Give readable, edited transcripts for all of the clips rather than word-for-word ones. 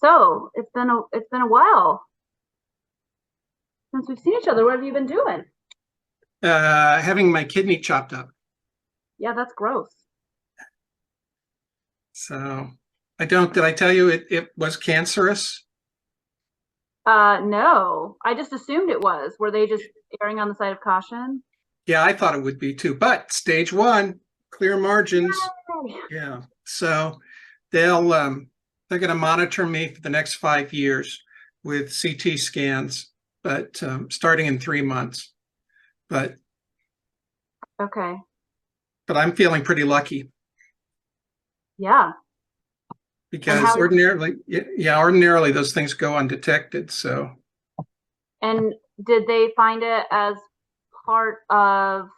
So it's been a while since we've seen each other. What have you been doing? Having my kidney chopped up. Yeah, that's gross. So did I tell you it was cancerous? No, I just assumed it was. Were they just erring on the side of caution? Yeah, I thought it would be too, but stage one, clear margins. Yay! Yeah. So they'll they're going to monitor me for the next 5 years with CT scans, but starting in 3 months. But Okay. but I'm feeling pretty lucky Yeah. And because how ordinarily those things go undetected. So and did they find it as part of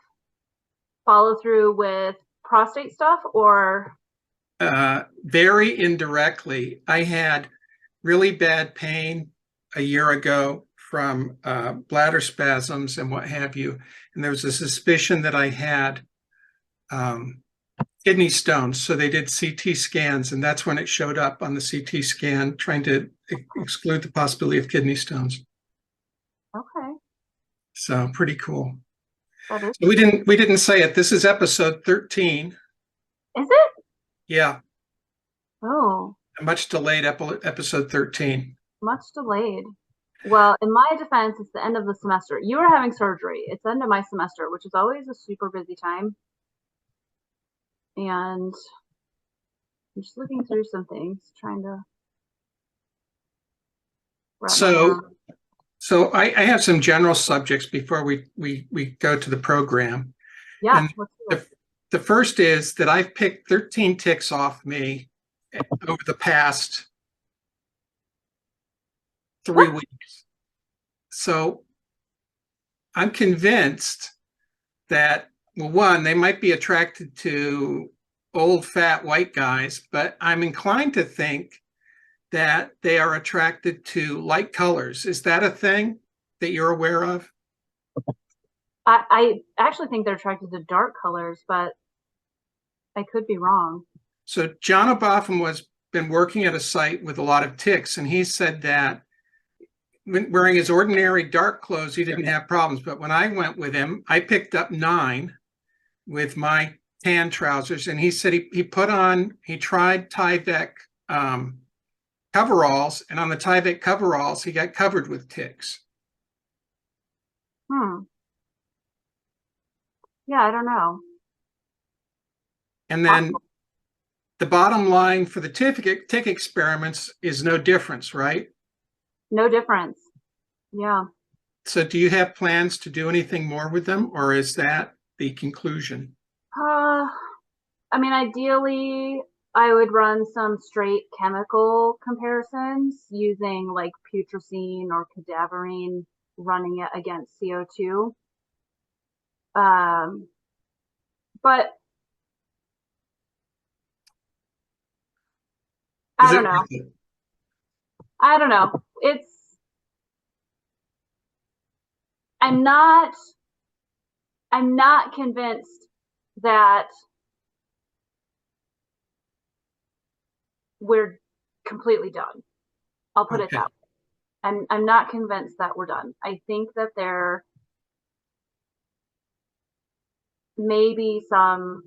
follow through with prostate stuff or very indirectly, I had really bad pain a year ago from bladder spasms and what have you. And there was a suspicion that I had um, kidney stones. So they did CT scans, and that's when it showed up on the CT scan, trying to exclude the possibility of kidney stones. okay. So pretty cool. That is So we didn't say it. This is episode 13. is it? Yeah, Oh, a much delayed episode 13. much delayed. Well, in my defense, it's the end of the semester. You are having surgery. It's the end of my semester, which is always a super busy time. And I'm just looking through some things, trying to wrap my head So around. So I have some general subjects before we go to the program. Yeah, And let's do it. the first is that I've picked 13 ticks off me over the past 3 weeks. So I'm convinced that, well, one, they might be attracted to old, fat white guys, but I'm inclined to think that they are attracted to light colors. Is that a thing that you're aware of? I actually think they're attracted to dark colors, but I could be wrong. So John Abotham was been working at a site with a lot of ticks, and he said that wearing his ordinary dark clothes, he didn't have problems. But when I went with him, I picked up 9 with my tan trousers, and he said he tried Tyvek coveralls, and on the Tyvek coveralls, he got covered with ticks. Hmm. Yeah, I don't know. And then the bottom line for the tick experiments is no difference, right? No difference. Yeah. So do you have plans to do anything more with them, or is that the conclusion? Uh, I mean, ideally, I would run some straight chemical comparisons using like putrescine or cadaverine, running it against CO2. Um, but Is I don't it know. worth it? I don't know. I'm not, I'm not convinced that we're completely done. I'll put it that Okay. way. I'm not convinced that we're done. I think that there may be some,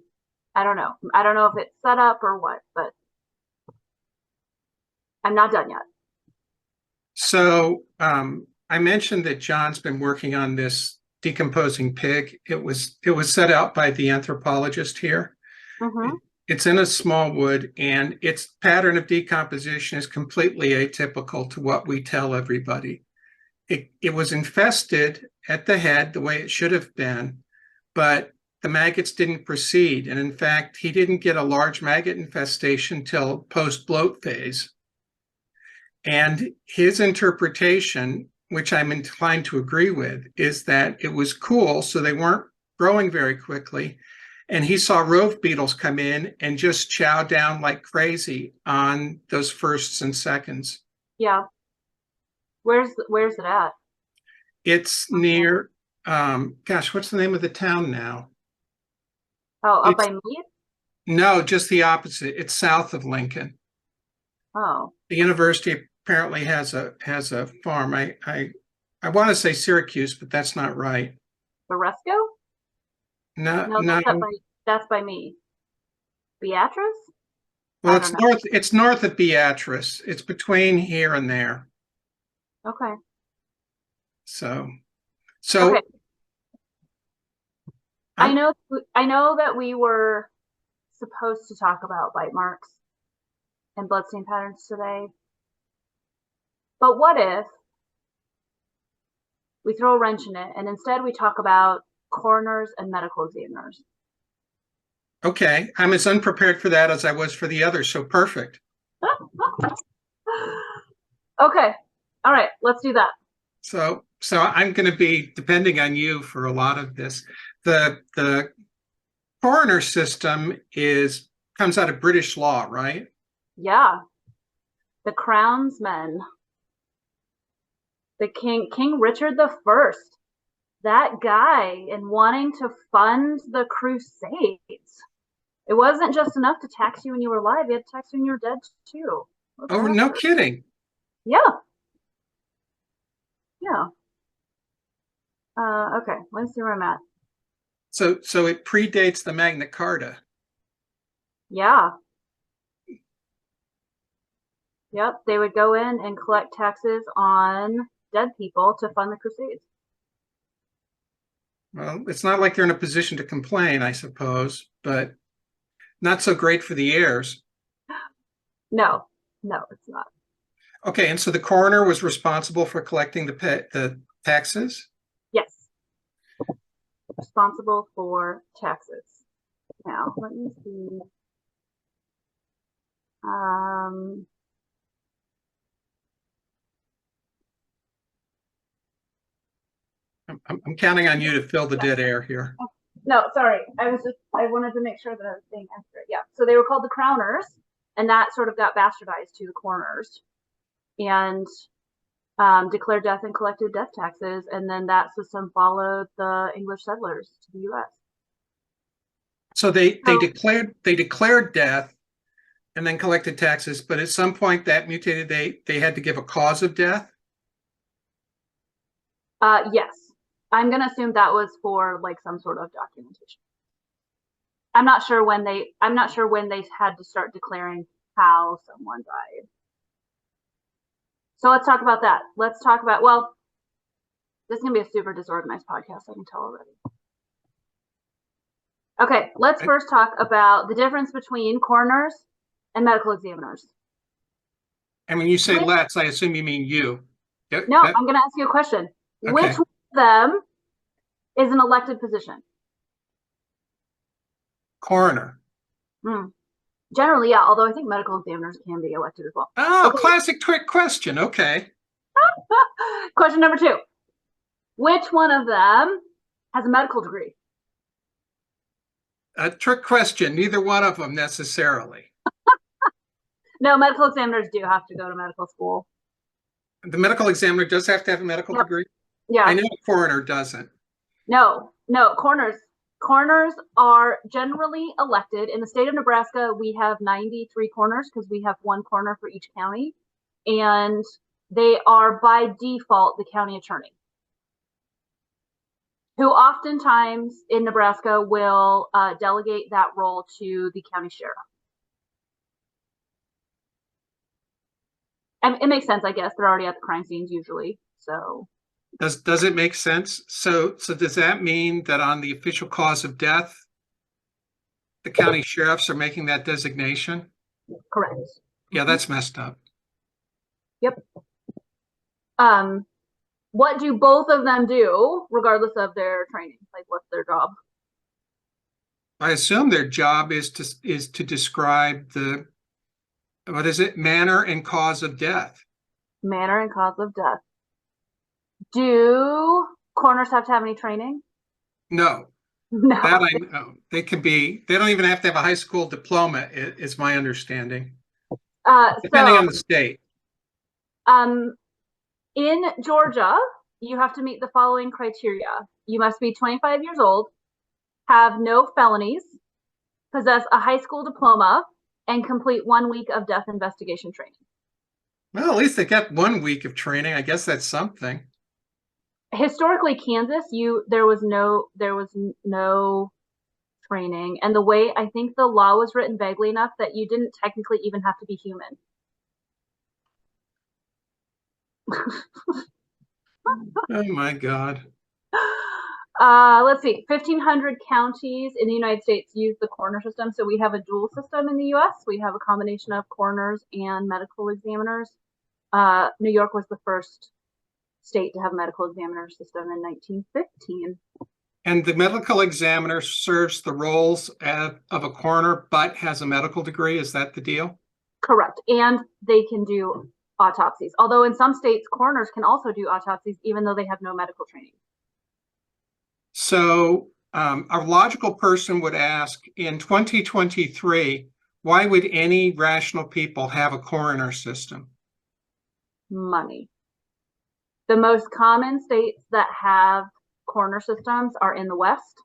I don't know. I don't know if it's set up or what, but I'm not done yet. So I mentioned that John's been working on this decomposing pig. It was set out by the anthropologist here. Mm-hmm. It's in a small wood, and its pattern of decomposition is completely atypical to what we tell everybody. It was infested at the head the way it should have been, but the maggots didn't proceed. And in fact, he didn't get a large maggot infestation till post-bloat phase. And his interpretation, which I'm inclined to agree with, is that it was cool, so they weren't growing very quickly. And he saw rove beetles come in and just chow down like crazy on those firsts and seconds. Yeah. Where's it at? It's near, gosh, what's the name of the town now? Oh, up It's by Mead? no, just the opposite. It's south of Lincoln. Oh, The university apparently has a farm. I want to say Syracuse, but that's not right. Baresco? No, No, no. that's by me. Beatrice? Well, I don't know. it's north of Beatrice. It's between here and there. Okay. So, Okay. so I I'm know I know that we were supposed to talk about bite marks and bloodstain patterns today. But what if we throw a wrench in it and instead we talk about coroners and medical examiners? okay. I'm as unprepared for that as I was for the others. So perfect. Okay. All right, let's do that. So I'm going to be depending on you for a lot of this. The coroner system is comes out of British law, right? Yeah. The Crown's men. The King Richard the First. That guy and wanting to fund the crusades. It wasn't just enough to tax you when you were alive, you had to tax you when you were dead too. What Oh, the no heck? kidding. Yeah. Yeah. Okay, let's see where I'm at. So it predates the Magna Carta. Yeah. Yep. They would go in and collect taxes on dead people to fund the crusades. Well, it's not like they're in a position to complain, I suppose, but not so great for the heirs. No, no, it's not. Okay, and so the coroner was responsible for collecting the taxes. Yes. Responsible for taxes. Now, let me see. Um, I'm counting on you to fill the dead air here. no, sorry. I wanted to make sure that I was being accurate. Yeah. So they were called the crowners, and that sort of got bastardized to the coroners and declared death and collected death taxes. And then that system followed the English settlers to the US. So they So, declared death and then collected taxes, but at some point that mutated. They had to give a cause of death. yes. I'm going to assume that was for like some sort of documentation. I'm not sure when they had to start declaring how someone died. So let's talk about that. Let's talk about, well, this is going to be a super disorganized podcast, I can tell already. Okay, let's first talk about the difference between coroners and medical examiners. And when you say let's, I assume you mean you. No, I'm going to ask you a question. Okay. Which one of them is an elected position? Coroner. Generally, yeah, although I think medical examiners can be elected as well. Oh, okay. Classic trick question. Okay. Question number 2. Which one of them has a medical degree? A trick question. Neither one of them necessarily. No, medical examiners do have to go to medical school. The medical examiner does have to have a medical degree? Yeah. I know a coroner doesn't. No, coroners are generally elected. In the state of Nebraska, we have 93 coroners because we have one coroner for each county, and they are by default the county attorney, who oftentimes in Nebraska will delegate that role to the county sheriff. And it makes sense, I guess. They're already at the crime scenes usually, so. Does it make sense? So does that mean that on the official cause of death, the county sheriffs are making that designation? Correct. Yeah, that's messed up. Yep. What do both of them do, regardless of their training? Like, what's their job? I assume their job is to describe the, what is it, manner and cause of death. Manner and cause of death. Do coroners have to have any training? No. No. That I know. They don't even have to have a high school diploma, is my understanding. Depending on the state. In Georgia, you have to meet the following criteria. You must be 25 years old, have no felonies, possess a high school diploma, and complete 1 week of death investigation training. Well, at least they got 1 week of training. I guess that's something. Historically, Kansas, there was no training, and the way I think the law was written vaguely enough that you didn't technically even have to be human. Oh my God. Let's see, 1,500 counties in the United States use the coroner system. So we have a dual system in the US. We have a combination of coroners and medical examiners. New York was the first state to have a medical examiner system in 1915. And the medical examiner serves the roles of a coroner, but has a medical degree. Is that the deal? Correct. And they can do autopsies. Although in some states, coroners can also do autopsies, even though they have no medical training. So a logical person would ask in 2023, why would any rational people have a coroner system? Money. The most common states that have coroner systems are in the West.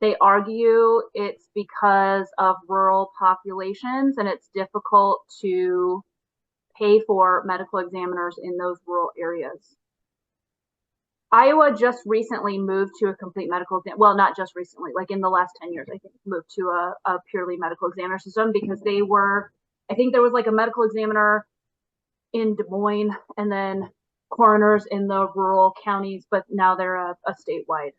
They argue it's because of rural populations and it's difficult to pay for medical examiners in those rural areas. Iowa just recently moved to a complete medical exam. Well, not just recently, like in the last 10 years, I think, moved to a purely medical examiner system because I think there was like a medical examiner in Des Moines and then coroners in the rural counties, but now they're a statewide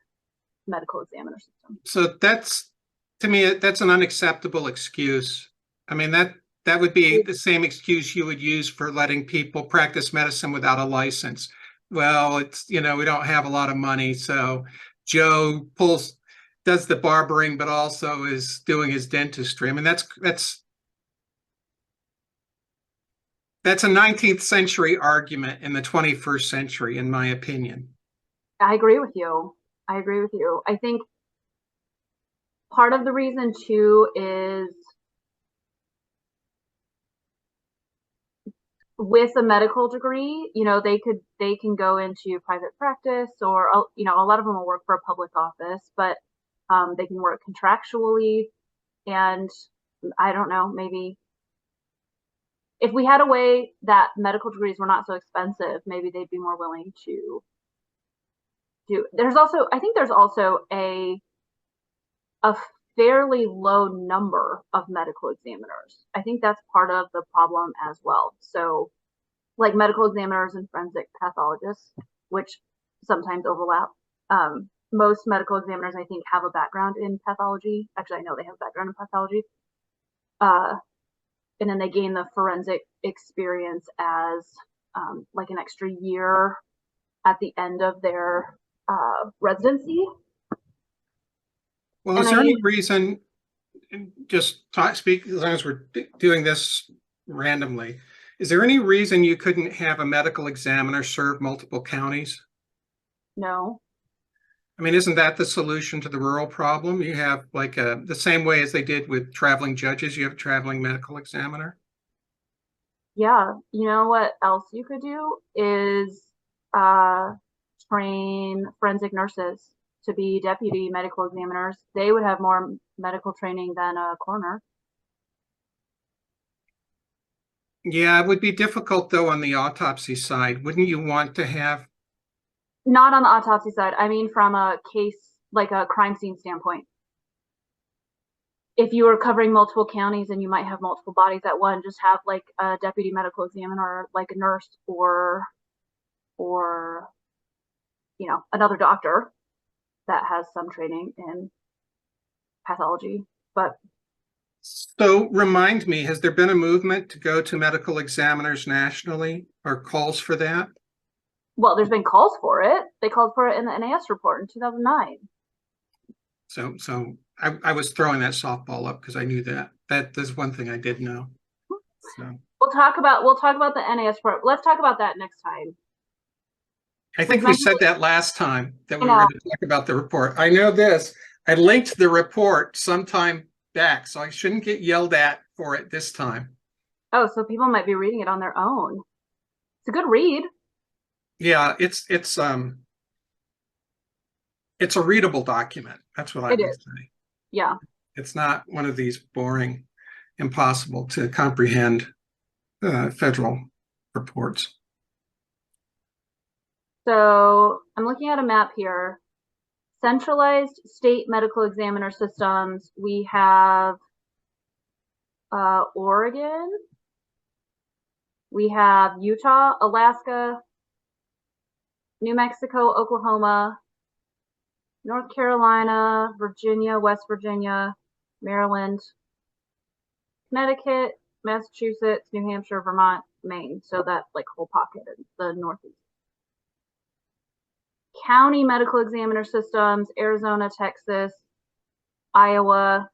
medical examiner system. So that's, to me, that's an unacceptable excuse. I mean, that would be the same excuse you would use for letting people practice medicine without a license. Well, it's, we don't have a lot of money, so Joe does the barbering, but also is doing his dentistry. I mean, that's a 19th century argument in the 21st century, in my opinion. I agree with you. I agree with you. I think part of the reason too is with a medical degree, they can go into private practice or a lot of them will work for a public office, but they can work contractually. And I don't know, maybe if we had a way that medical degrees were not so expensive, maybe they'd be more willing to do. I think there's also a fairly low number of medical examiners. I think that's part of the problem as well. So, like medical examiners and forensic pathologists, which sometimes overlap. Most medical examiners, I think, have a background in pathology. Actually, I know they have a background in pathology. And then they gain the forensic experience as like an extra year at the end of their residency. Well, And is I there mean, any reason, speak as long as we're doing this randomly, is there any reason you couldn't have a medical examiner serve multiple counties? no. I mean, isn't that the solution to the rural problem? You have like the same way as they did with traveling judges, you have a traveling medical examiner. Yeah, you know what else you could do is uh, train forensic nurses to be deputy medical examiners. They would have more medical training than a coroner. Yeah, it would be difficult though on the autopsy side. Wouldn't you want to have? Not on the autopsy side. I mean, from a case, like a crime scene standpoint. If you were covering multiple counties and you might have multiple bodies at one, just have like a deputy medical examiner, like a nurse or another doctor that has some training in pathology. But So remind me, has there been a movement to go to medical examiners nationally or calls for that? well, there's been calls for it. They called for it in the NAS report in 2009. So I was throwing that softball up because I knew that. That's one thing I did know. So We'll talk about the NAS report. Let's talk about that next time. I We've think we mentioned said it, that last time that you we were know. going to talk about the report. I know this. I linked the report sometime back, so I shouldn't get yelled at for it this time. Oh, so people might be reading it on their own. It's a good read. Yeah, it's a readable document. That's what I It would is. say. Yeah. It's not one of these boring, impossible to comprehend federal reports. So I'm looking at a map here. Centralized state medical examiner systems. We have Oregon. We have Utah, Alaska, New Mexico, Oklahoma, North Carolina, Virginia, West Virginia, Maryland, Connecticut, Massachusetts, New Hampshire, Vermont, Maine. So that like whole pocket in the Northeast. County medical examiner systems, Arizona, Texas, Iowa,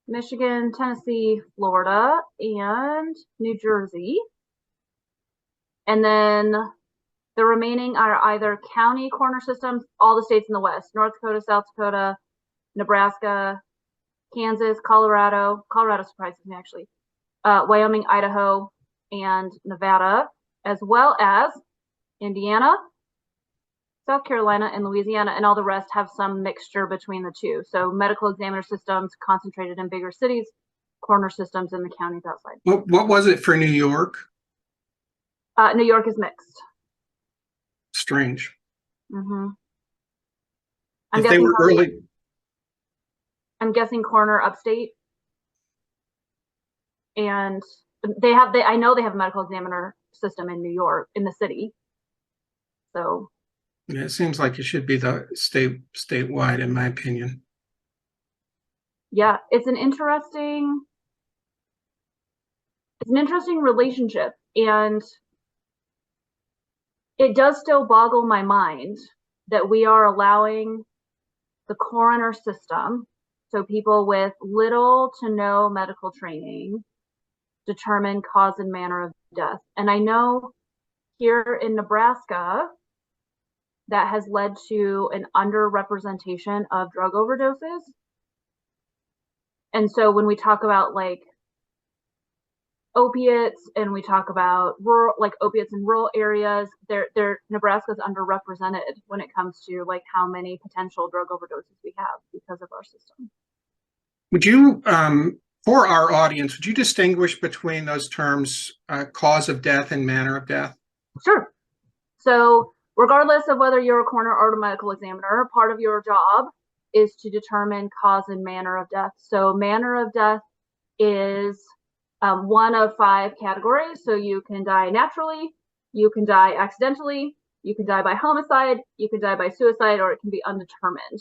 Michigan, Tennessee, Florida, and New Jersey. And then the remaining are either county coroner systems, all the states in the West, North Dakota, South Dakota, Nebraska, Kansas, Colorado. Colorado surprises me, actually. Wyoming, Idaho, and Nevada, as well as Indiana, South Carolina, and Louisiana, and all the rest have some mixture between the two. So medical examiner systems concentrated in bigger cities, coroner systems in the counties outside. What was it for New York? New York is mixed. Strange. Mm-hmm. If they were early. I'm guessing coroner upstate. And I know they have a medical examiner system in New York, in the city. So Yeah, it seems like it should be the statewide, in my opinion. Yeah, it's an interesting relationship, and it does still boggle my mind that we are allowing the coroner system, so people with little to no medical training, determine cause and manner of death. And I know here in Nebraska, that has led to an underrepresentation of drug overdoses. And so when we talk about like opiates and we talk about rural, like opiates in rural areas, Nebraska's underrepresented when it comes to like how many potential drug overdoses we have because of our system. Would you, for our audience, would you distinguish between those terms, cause of death and manner of death? Sure. So regardless of whether you're a coroner or a medical examiner, part of your job is to determine cause and manner of death. So manner of death is one of 5 categories. So you can die naturally, you can die accidentally, you can die by homicide, you can die by suicide, or it can be undetermined.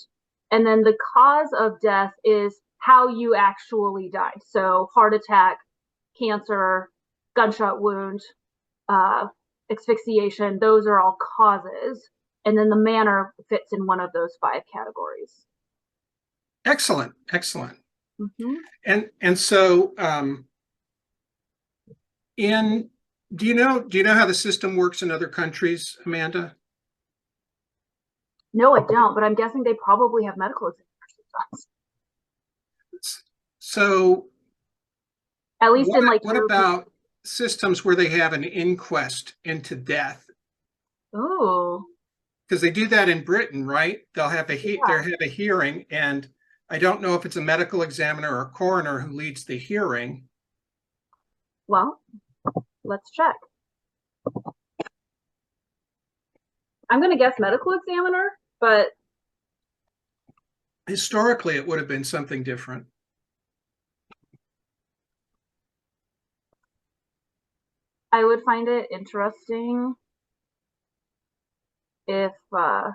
And then the cause of death is how you actually died. So heart attack, cancer, gunshot wound, asphyxiation, those are all causes. And then the manner fits in one of those 5 categories. Excellent, excellent. Mm-hmm. And so do you know how the system works in other countries, Amanda? No, I don't, but I'm guessing they probably have medical examiner systems. So at least in like what about systems where they have an inquest into death? Oh, because they do that in Britain, right? They'll have a hearing, and I don't know if it's a medical examiner or a coroner who leads the hearing. Well, let's check. I'm going to guess medical examiner, but historically it would have been something different. I would find it interesting if oh,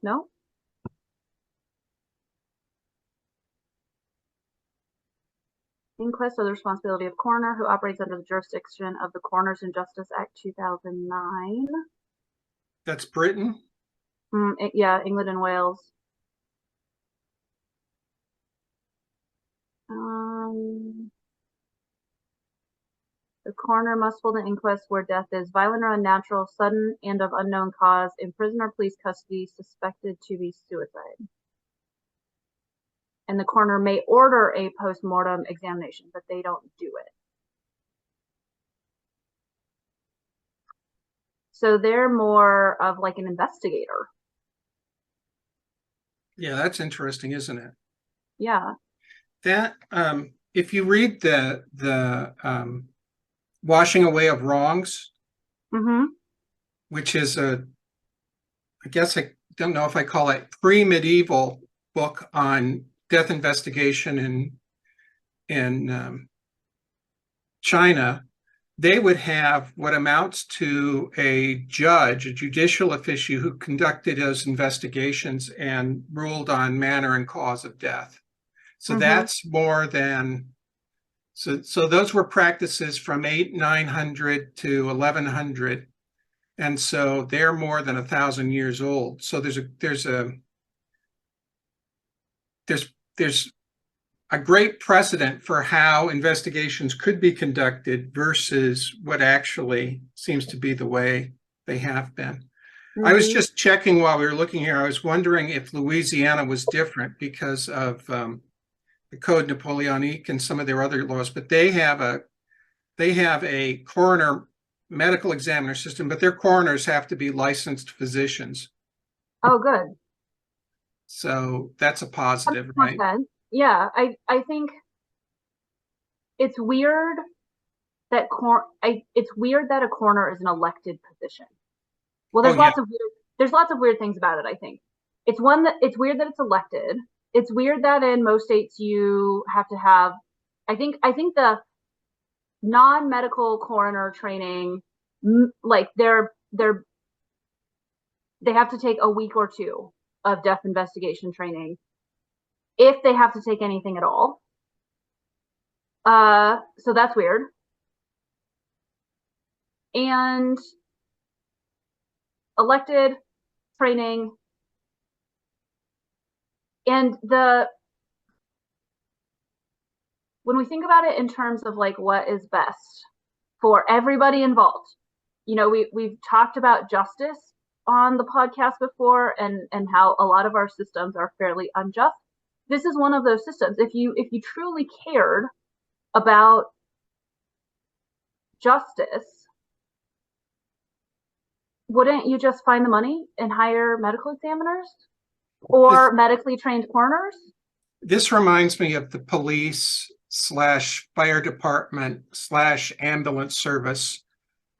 no. Inquests are the responsibility of coroner, who operates under the jurisdiction of the Coroners and Justice Act 2009. That's Britain? Yeah, England and Wales. The coroner must hold an inquest where death is violent or unnatural, sudden, and of unknown cause, in prison or police custody, suspected to be suicide. And the coroner may order a post-mortem examination, but they don't do it. So they're more of like an investigator. Yeah, that's interesting, isn't it? Yeah. that if you read the Washing Away of Wrongs, Mm-hmm. which is I guess I don't know if I call it pre-medieval book on death investigation in China, they would have what amounts to a judge, a judicial official who conducted those investigations and ruled on manner and cause of death. So Mm-hmm. that's more than so those were practices from 900 to 1100, and so they're more than 1,000 years old. So there's a great precedent for how investigations could be conducted versus what actually seems to be the way they have been. I was Mm-hmm. just checking while we were looking here. I was wondering if Louisiana was different because of the Code Napoleonique and some of their other laws, but they have a coroner medical examiner system, but their coroners have to be licensed physicians. Oh, good. So that's a That makes positive, more right? sense. Yeah, I think it's weird that it's weird that a coroner is an elected position. Well, Oh yeah. there's lots of weird things about it, I think. It's weird that it's elected. It's weird that in most states you have to have I think the non-medical coroner training, like they have to take a week or two of death investigation training if they have to take anything at all. So that's weird. And elected training and the when we think about it in terms of like what is best for everybody involved, we've talked about justice on the podcast before and how a lot of our systems are fairly unjust. This is one of those systems. If you truly cared about justice, wouldn't you just find the money and hire medical examiners This or medically trained coroners? this reminds me of the police slash fire department slash ambulance service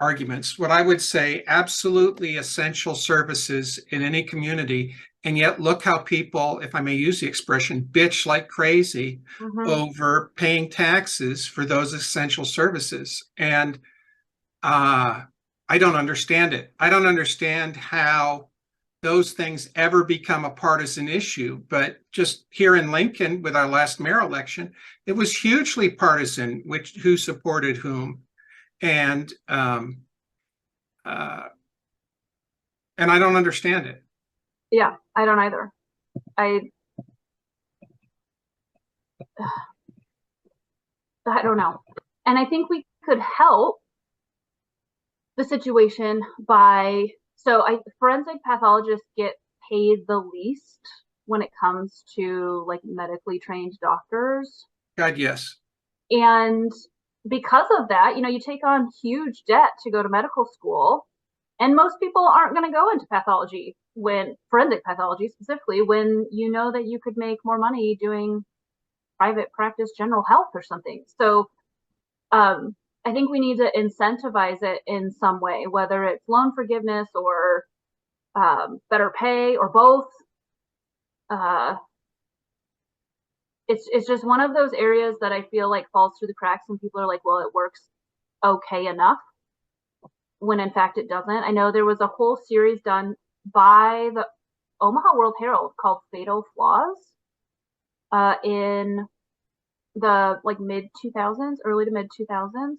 arguments. What I would say, absolutely essential services in any community. And yet, look how people, if I may use the expression, bitch like crazy Mm-hmm. over paying taxes for those essential services. And uh, I don't understand it. I don't understand how those things ever become a partisan issue. But just here in Lincoln, with our last mayor election, it was hugely partisan, which who supported whom. And uh, and I don't understand it. Yeah, I don't either. I I don't know. And I think we could help the situation by forensic pathologists get paid the least when it comes to like medically trained doctors. God, yes. And because of that, you take on huge debt to go to medical school. And most people aren't going to go into pathology when forensic pathology specifically when you know that you could make more money doing private practice general health or something. So um, I think we need to incentivize it in some way, whether it's loan forgiveness or better pay or both. Uh, it's just one of those areas that I feel like falls through the cracks, and people are like, "Well, it works okay enough," when in fact it doesn't. I know there was a whole series done by the Omaha World Herald called "Fatal Flaws" in the like mid 2000s, early to mid 2000s,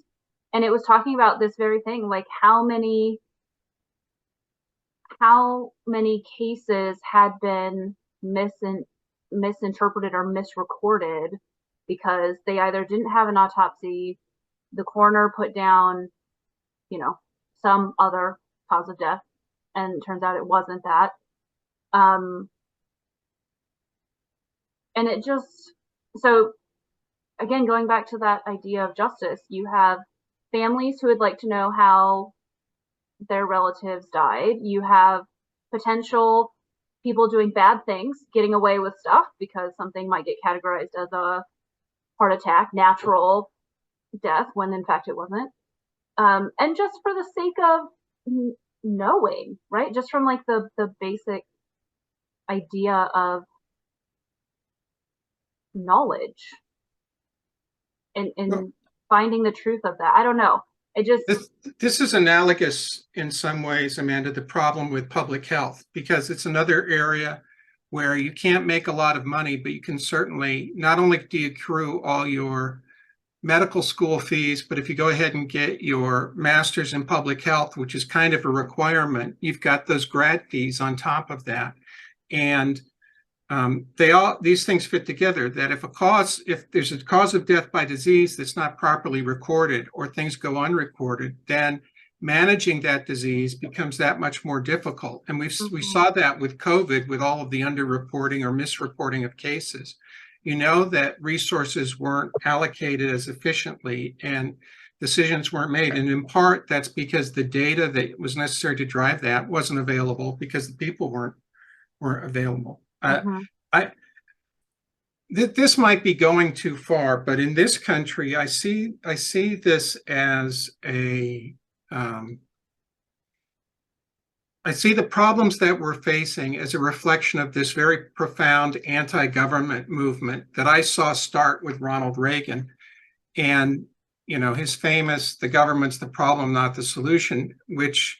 and it was talking about this very thing, like how many cases had been misinterpreted or misrecorded because they either didn't have an autopsy, the coroner put down, you know, some other cause of death, and it turns out it wasn't that. Um, and it just so again, going back to that idea of justice, you have families who would like to know how their relatives died. You have potential people doing bad things, getting away with stuff because something might get categorized as a heart attack, natural death, when in fact it wasn't. And just for the sake of knowing, right? Just from like the basic idea of knowledge Well, and finding the truth of that. I don't know. I just this is analogous in some ways, Amanda, the problem with public health, because it's another area where you can't make a lot of money, but you can certainly, not only do you accrue all your medical school fees, but if you go ahead and get your master's in public health, which is kind of a requirement, you've got those grad fees on top of that. And these things fit together, that if there's a cause of death by disease that's not properly recorded, or things go unrecorded, then managing that disease becomes that much more difficult. And we saw that with COVID, with all of the underreporting or misreporting of cases. You know that resources weren't allocated as efficiently and decisions weren't made. And in part, that's because the data that was necessary to drive that wasn't available, because the people weren't available. I this might be going too far, but in this country, I see this as I see the problems that we're facing as a reflection of this very profound anti-government movement that I saw start with Ronald Reagan, and his famous "the government's the problem, not the solution," which,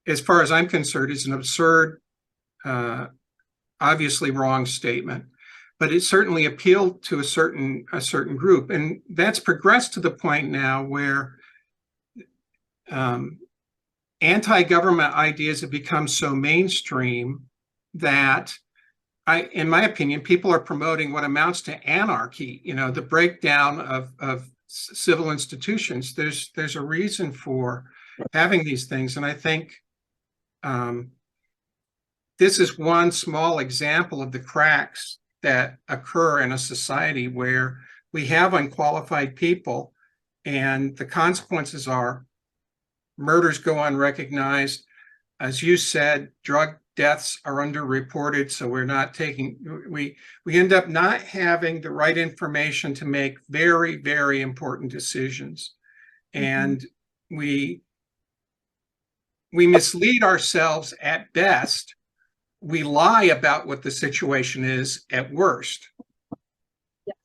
as far as I'm concerned, is an absurd, obviously wrong statement, but it certainly appealed to a certain group, and that's progressed to the point now where anti-government ideas have become so mainstream that, in my opinion, people are promoting what amounts to anarchy. The breakdown of civil institutions. There's a reason for having these things, and I think this is one small example of the cracks that occur in a society where we have unqualified people, and the consequences are murders go unrecognized. As you said, drug deaths are underreported, so we end up not having the right information to make very, very important decisions. And we mislead ourselves at best. We lie about what the situation is at worst. Yes.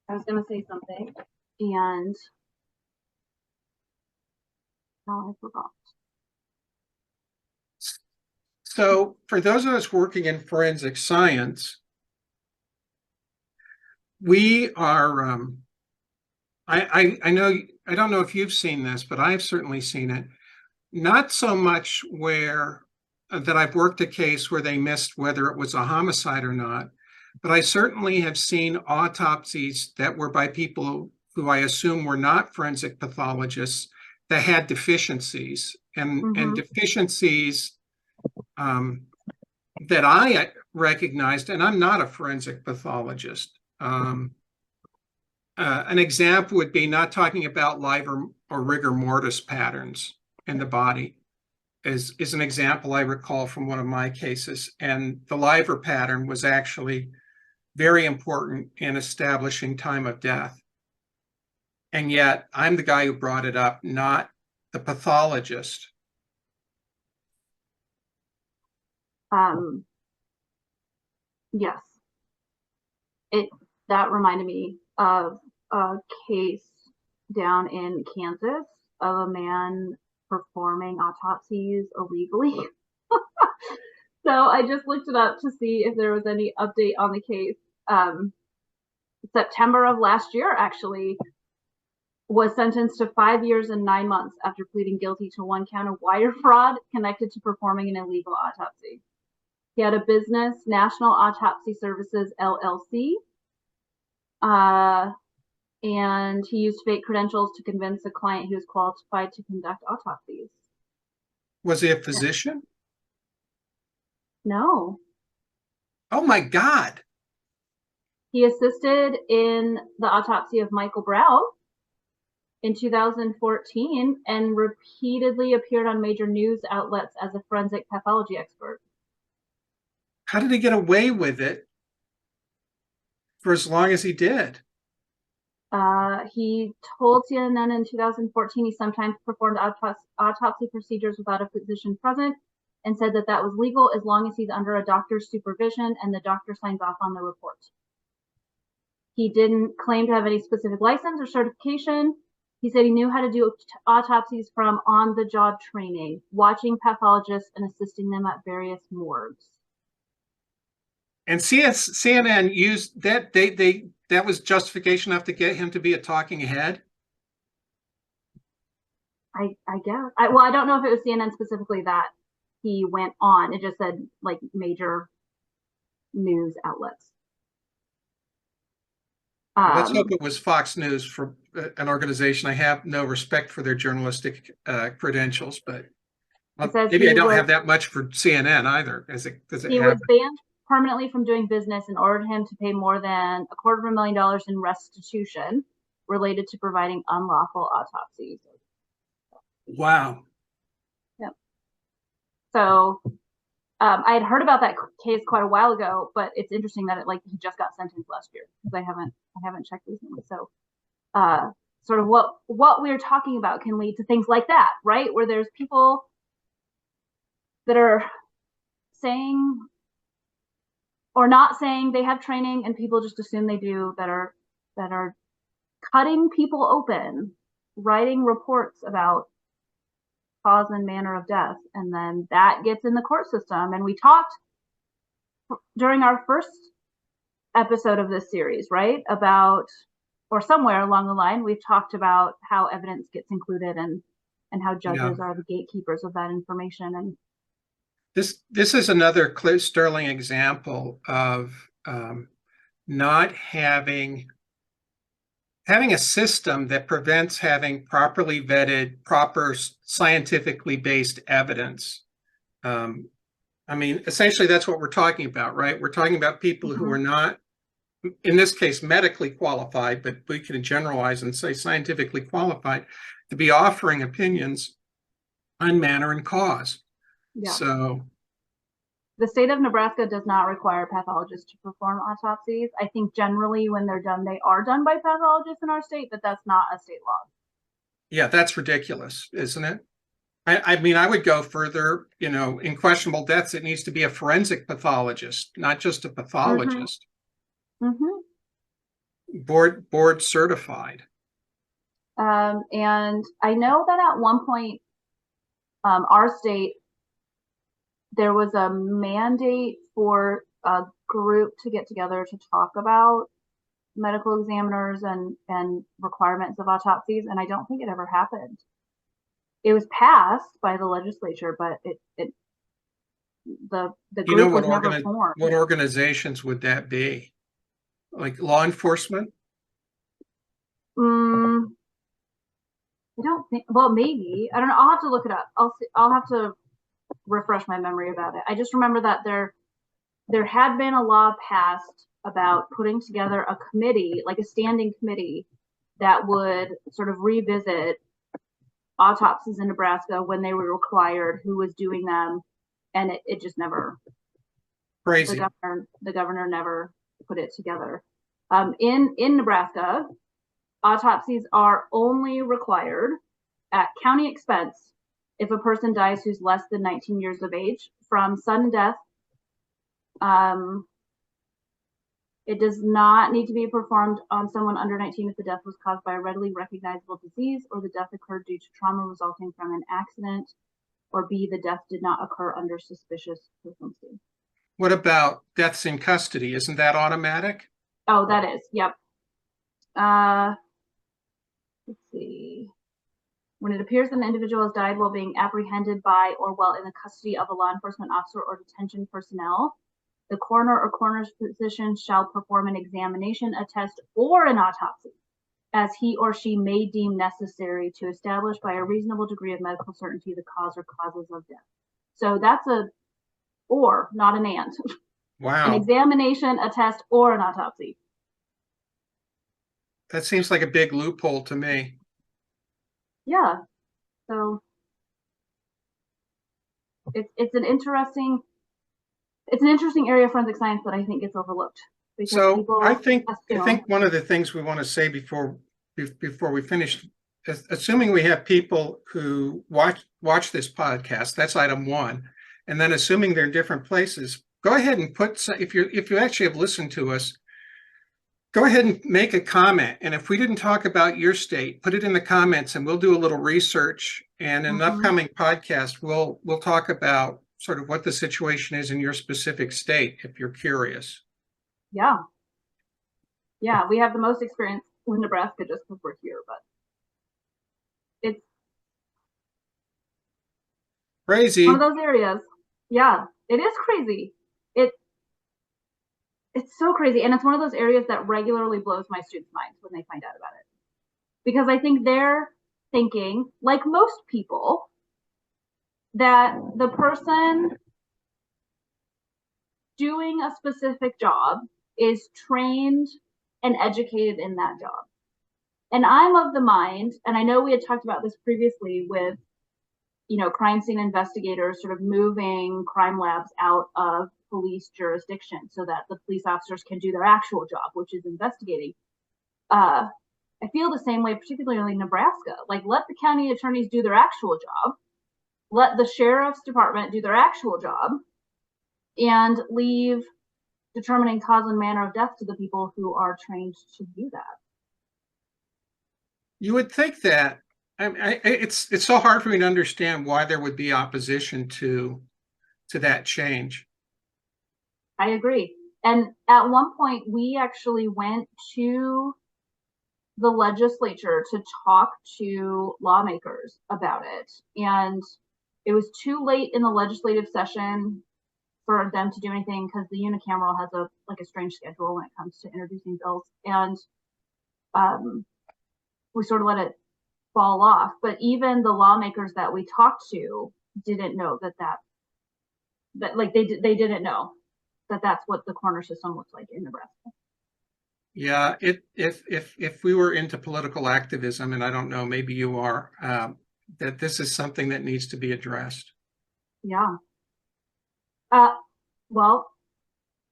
I was going to say something, and now I forgot. So for those of us working in forensic science, we are, I know, I don't know if you've seen this, but I've certainly seen it. Not so much where that I've worked a case where they missed whether it was a homicide or not, but I certainly have seen autopsies that were by people who I assume were not forensic pathologists that had deficiencies, and deficiencies that I recognized, and I'm not a forensic pathologist. An example would be not talking about live or rigor mortis patterns in the body is an example I recall from one of my cases. And the liver pattern was actually very important in establishing time of death. And yet I'm the guy who brought it up, not the pathologist. Yes. That reminded me of a case down in Kansas of a man performing autopsies illegally. So I just looked it up to see if there was any update on the case. September of last year, actually, was sentenced to 5 years and 9 months after pleading guilty to one count of wire fraud connected to performing an illegal autopsy. He had a business, National Autopsy Services LLC, and he used fake credentials to convince a client he was qualified to conduct autopsies. Was he a physician? No. Oh my God. He assisted in the autopsy of Michael Brown in 2014 and repeatedly appeared on major news outlets as a forensic pathology expert. How did he get away with it? for as long as he did. He told CNN in 2014 he sometimes performed autopsy procedures without a physician present, and said that that was legal as long as he's under a doctor's supervision and the doctor signs off on the report. He didn't claim to have any specific license or certification. He said he knew how to do autopsies from on-the-job training, watching pathologists and assisting them at various morgues. And CNN used that that was justification enough to get him to be a talking head. I guess. Well, I don't know if it was CNN specifically that he went on. It just said like major news outlets. Let's hope it was Fox News, for an organization I have no respect for their journalistic credentials, but maybe I don't have that much for CNN either. He was banned permanently from doing business and ordered him to pay more than $250,000 in restitution related to providing unlawful autopsies. Wow. Yep. So I had heard about that case quite a while ago, but it's interesting that he just got sentenced last year, because I haven't checked recently. So sort of what we're talking about can lead to things like that, right? Where there's people that are saying or not saying they have training, and people just assume they do, that are cutting people open, writing reports about cause and manner of death, and then that gets in the court system. And we talked during our first episode of this series, right, about, or somewhere along the line, we've talked about how evidence gets included and how judges are the gatekeepers of that information. And this is another clear, sterling example of not having a system that prevents having properly vetted, proper scientifically based evidence. I mean, essentially, that's what we're talking about, right? We're talking about people who are not, in this case, medically qualified, but we can generalize and say scientifically qualified to be offering opinions on manner and cause. Yeah. So the state of Nebraska does not require pathologists to perform autopsies. I think generally when they're done, they are done by pathologists in our state, but that's not a state law. Yeah, that's ridiculous, isn't it? I mean, I would go further, in questionable deaths, it needs to be a forensic pathologist, not just a pathologist. Board certified. And I know that at one point, our state, there was a mandate for a group to get together to talk about medical examiners and requirements of autopsies, and I don't think it ever happened. It was passed by the legislature, but the group was never formed. What organizations would that be? Like law enforcement? I don't think. Well, maybe. I don't know. I'll have to look it up. I'll have to refresh my memory about it. I just remember that there had been a law passed about putting together a committee, like a standing committee, that would sort of revisit autopsies in Nebraska when they were required, who was doing them, and it just never. Crazy. The governor never put it together. In Nebraska, autopsies are only required at county expense if a person dies who's less than 19 years of age from sudden death. It does not need to be performed on someone under 19 if the death was caused by a readily recognizable disease, or the death occurred due to trauma resulting from an accident, or B, the death did not occur under suspicious circumstances. What about deaths in custody? Isn't that automatic? Oh, that is. Yep. Let's see. When it appears that an individual has died while being apprehended by or while in the custody of a law enforcement officer or detention personnel, the coroner or coroner's physician shall perform an examination, a test, or an autopsy, as he or she may deem necessary to establish by a reasonable degree of medical certainty the cause or causes of death. So that's a or, not an and. Wow. An examination, a test, or an autopsy. That seems like a big loophole to me. Yeah. So it's an interesting area of forensic science that I think gets overlooked. because So I people think I assume. think one of the things we want to say before we finish, assuming we have people who watch this podcast, that's item one, and then assuming they're in different places, go ahead and if you actually have listened to us, go ahead and make a comment. And if we didn't talk about your state, put it in the comments, and we'll do a little research. And in an Hmm. upcoming podcast, we'll talk about sort of what the situation is in your specific state, if you're curious. Yeah. Yeah. We have the most experience with Nebraska just because we're here, but it's one of Crazy. those areas. Yeah. It is crazy. It it's so crazy. And it's one of those areas that regularly blows my students' minds when they find out about it. Because I think they're thinking, like most people, that the person doing a specific job is trained and educated in that job. And I'm of the mind, and I know we had talked about this previously with, crime scene investigators sort of moving crime labs out of police jurisdiction so that the police officers can do their actual job, which is investigating. Uh, I feel the same way, particularly in Nebraska. Like, let the county attorneys do their actual job, let the sheriff's department do their actual job, and leave determining cause and manner of death to the people who are trained to do that. You would think that. It's so hard for me to understand why there would be opposition to that change. I agree. And at one point, we actually went to the legislature to talk to lawmakers about it. And it was too late in the legislative session for them to do anything because the unicameral has a strange schedule when it comes to introducing bills. And um, we sort of let it fall off. But even the lawmakers that we talked to didn't know that like they didn't know that that's what the corner system looks like in Nebraska. Yeah, if we were into political activism, and I don't know, maybe you are, that this is something that needs to be addressed. Yeah. Uh, well,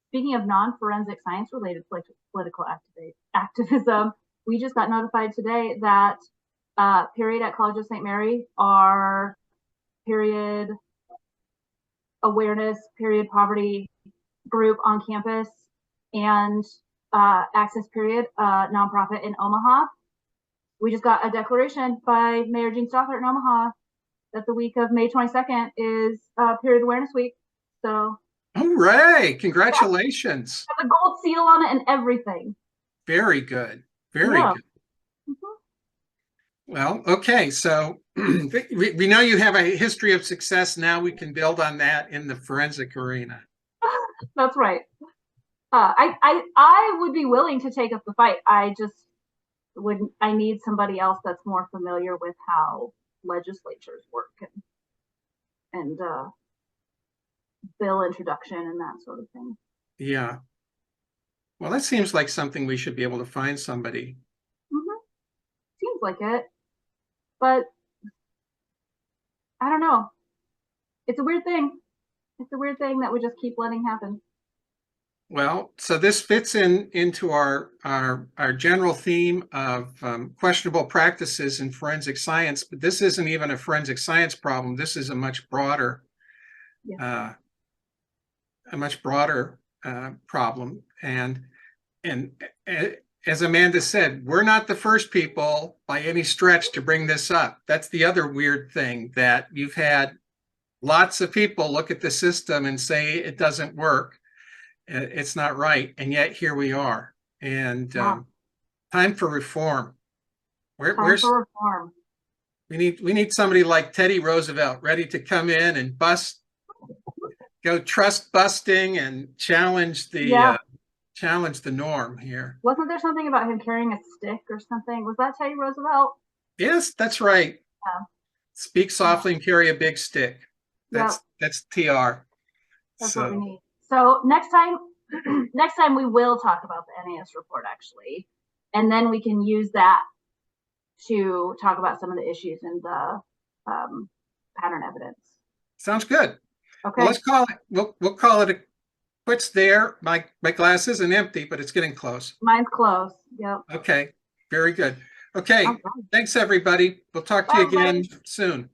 speaking of non-forensic science related political activism, we just got notified today that period at College of St. Mary, our period awareness, period poverty group on campus, and Access Period, nonprofit in Omaha. We just got a declaration by Mayor Gene Stothert in Omaha that the week of May 22nd is Period Awareness Week. So, Hooray! yeah, Congratulations. has a gold seal on it and everything. Very good. Very Yeah. good. Mm-hmm. Well, okay. So we know you have a history of success. Now we can build on that in the forensic arena. That's right. I would be willing to take up the fight. I just wouldn't. I need somebody else that's more familiar with how legislatures work and bill introduction and that sort of thing. Yeah. Well, that seems like something we should be able to find somebody. Mm-hmm. Seems like it, but I don't know. It's a weird thing. It's a weird thing that we just keep letting happen. Well, so this fits into our general theme of questionable practices in forensic science, but this isn't even a forensic science problem. This is Yeah. A much broader problem. And as Amanda said, we're not the first people by any stretch to bring this up. That's the other weird thing, that you've had lots of people look at the system and say it doesn't work. It's not right. And yet here we are. And Yeah. time for reform. Time for reform. We need somebody like Teddy Roosevelt ready to come in and go trust busting and challenge Yeah. the norm here. Wasn't there something about him carrying a stick or something? Was that Teddy Roosevelt? Yes, that's right. Yeah. Speak softly and carry a big stick. Yeah. That's TR. That's what we So need. So next time, next time we will talk about the NAS report actually, and then we can use that to talk about some of the issues in the pattern evidence. sounds good. Well, Okay. let's call it. We'll call it Puts there. My glass isn't empty, but it's getting close. Mine's close. Yep. Okay, very good. All Okay, right. thanks everybody. We'll talk to Bye, you everybody. again soon.